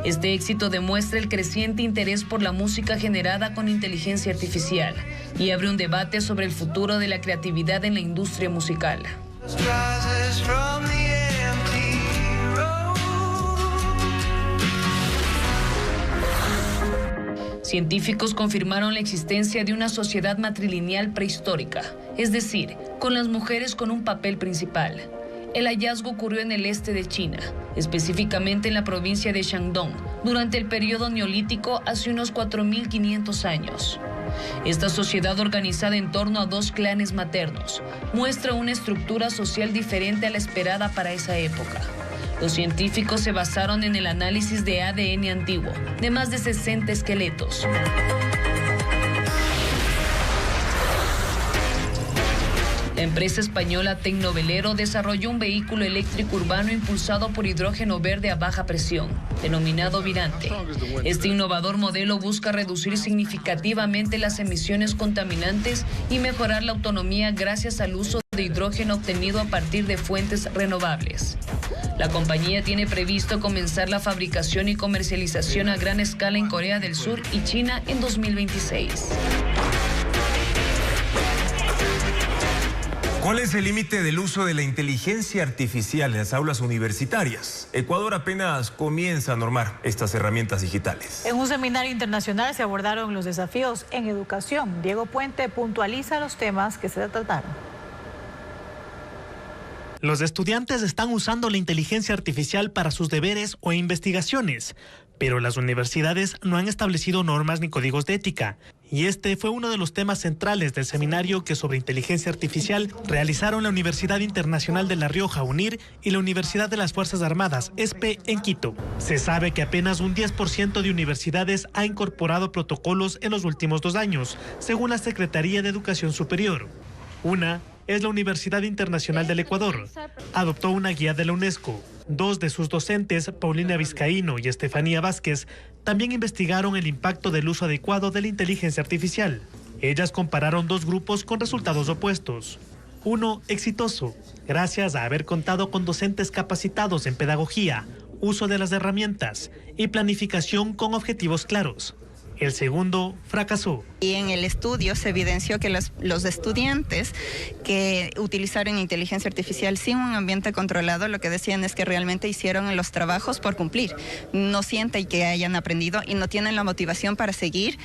Este éxito demuestra el creciente interés por la música generada con inteligencia artificial y abre un debate sobre el futuro de la creatividad en la industria musical. Científicos confirmaron la existencia de una sociedad matrilineal prehistórica, es decir, con las mujeres con un papel principal. El hallazgo ocurrió en el este de China, específicamente en la provincia de Shandong, durante el periodo neolítico hace unos 4.500 años. Esta sociedad organizada en torno a 2 clanes maternos muestra una estructura social diferente a la esperada para esa época. Los científicos se basaron en el análisis de ADN antiguo de más de 60 La empresa española Tecnovelero desarrolló un vehículo eléctrico urbano impulsado por hidrógeno verde a baja presión, denominado Virante. Este innovador modelo busca reducir significativamente las emisiones contaminantes y mejorar la autonomía gracias al uso de hidrógeno obtenido a partir de fuentes renovables. La compañía tiene previsto comenzar la fabricación y comercialización a gran escala en Corea del Sur y China en 2026. ¿Cuál es el límite del uso de la inteligencia artificial en las aulas universitarias? Ecuador apenas comienza a normar estas herramientas digitales. En un seminario internacional se abordaron los desafíos en educación. Diego Puente puntualiza los temas que se trataron. Los estudiantes están usando la inteligencia artificial para sus deberes o investigaciones, pero las universidades no han establecido normas ni códigos de ética. Y este fue uno de los temas centrales del seminario que sobre inteligencia artificial realizaron la Universidad Internacional de La Rioja, UNIR, y la Universidad de las Fuerzas Armadas, ESPE, en Quito. Se sabe que apenas un 10% de universidades ha incorporado protocolos en los últimos 2 años, según la Secretaría de Educación Superior. Una es la Universidad Internacional del Ecuador. Adoptó una guía de la UNESCO. 2 de sus docentes, Paulina Vizcaíno y Estefanía Vázquez, también investigaron el impacto del uso adecuado de la inteligencia artificial. Ellas compararon 2 grupos con resultados opuestos. Uno exitoso, gracias a haber contado con docentes capacitados en pedagogía, uso de las herramientas y planificación con objetivos claros. El segundo fracasó. Y en el estudio se evidenció que los estudiantes que utilizaron inteligencia artificial sin un ambiente controlado, lo que decían es que realmente hicieron los trabajos por cumplir. No sienten que hayan aprendido y no tienen la motivación para seguir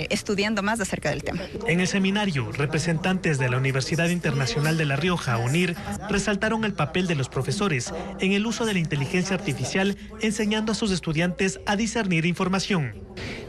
estudiando más acerca del tema. En el seminario, representantes de la Universidad Internacional de La Rioja, UNIR, resaltaron el papel de los profesores en el uso de la inteligencia artificial, enseñando a sus estudiantes a discernir información.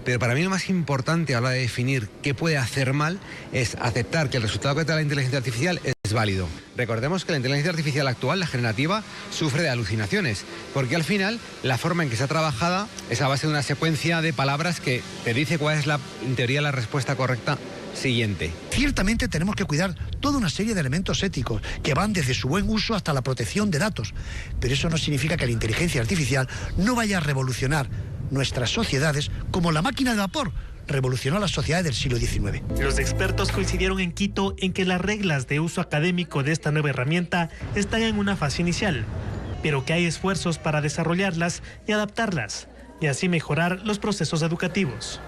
Pero para mí lo más importante a la hora de definir qué puede hacer mal es aceptar que el resultado que da la inteligencia artificial es válido. Recordemos que la inteligencia artificial actual, la generativa, sufre de alucinaciones, porque al final la forma en que está trabajada es a base de una secuencia de palabras que te dice cuál es en teoría la respuesta correcta siguiente. Ciertamente tenemos que cuidar toda una serie de elementos éticos que van desde su buen uso hasta la protección de datos, pero eso no significa que la inteligencia artificial no vaya a revolucionar nuestras sociedades como la máquina de vapor revolucionó las sociedades del siglo XIX. Los expertos coincidieron en Quito en que las reglas de uso académico de esta nueva herramienta están en una fase inicial, pero que hay esfuerzos para desarrollarlas y adaptarlas, y así mejorar los procesos educativos.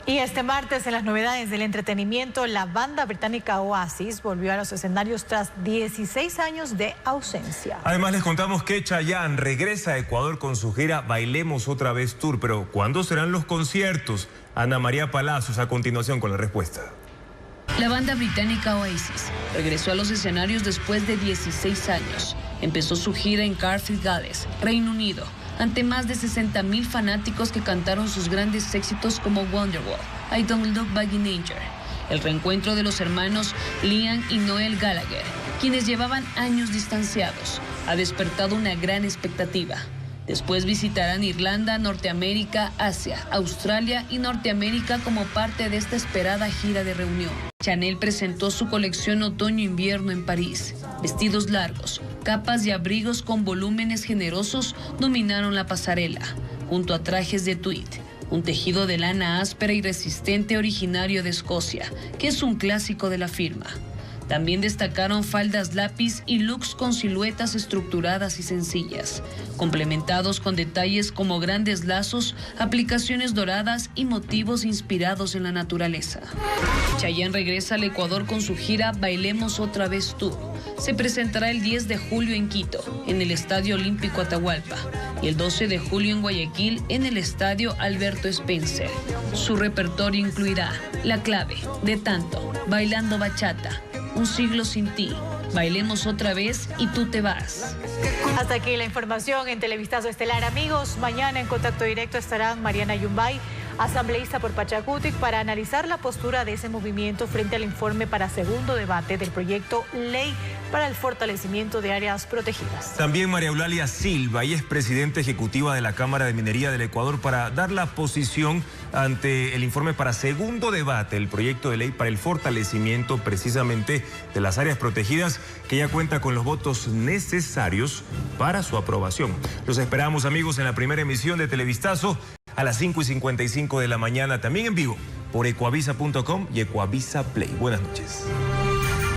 Y este martes, en las novedades del entretenimiento, la banda británica Oasis volvió a los escenarios tras 16 años de ausencia. Además, les contamos que Chayanne regresa a Ecuador con su gira Bailemos Otra Vez Tour. Pero, ¿cuándo serán los conciertos? Ana María Palacios a continuación con la respuesta. La banda británica Oasis regresó a los escenarios después de 16 años. Empezó su gira en Cardiff, Gales, Reino Unido, ante más de 60.000 fanáticos que cantaron sus grandes éxitos como Wonderwall, I Don't Look Back in Anger. El reencuentro de los hermanos Liam y Noel Gallagher, quienes llevaban años distanciados, ha despertado una gran expectativa. Después visitarán Irlanda, Norteamérica, Asia, Australia y Norteamérica como parte de esta esperada gira de reunión. Chanel presentó su colección otoño-invierno en París. Vestidos largos, capas y abrigos con volúmenes generosos dominaron la pasarela, junto a trajes de tweed, un tejido de lana áspera y resistente originario de Escocia, que es un clásico de la firma. También destacaron faldas lápiz y looks con siluetas estructuradas y sencillas, complementados con detalles como grandes lazos, aplicaciones doradas y motivos inspirados en la naturaleza. Chayanne regresa al Ecuador con su gira Bailemos Otra Vez Tour. Se presentará el 10 de julio en Quito, en el Estadio Olímpico Atahualpa, y el 12 de julio en Guayaquil, en el Estadio Alberto Spencer. Su repertorio incluirá La Clave, De Tanto, Bailando Bachata, Un siglo sin ti, Bailemos otra vez y Tú te vas. Hasta aquí la información en Televistazo Estelar. Amigos, mañana en contacto directo estarán Mariana Yumbay, asambleísta por Pachacutic, para analizar la postura de ese movimiento frente al informe para segundo debate del proyecto Ley para el fortalecimiento de áreas protegidas. También María Eulalia Silva, ella es presidenta ejecutiva de la Cámara de Minería del Ecuador, para dar la posición ante el informe para segundo debate, el proyecto de ley para el fortalecimiento precisamente de las áreas protegidas, que ya cuenta con los votos necesarios para su aprobación. Los esperamos, amigos, en la primera emisión de Televistazo a las 5:55 de la mañana, también en vivo por ecuavisa.com y Ecuavisa Play. Buenas noches.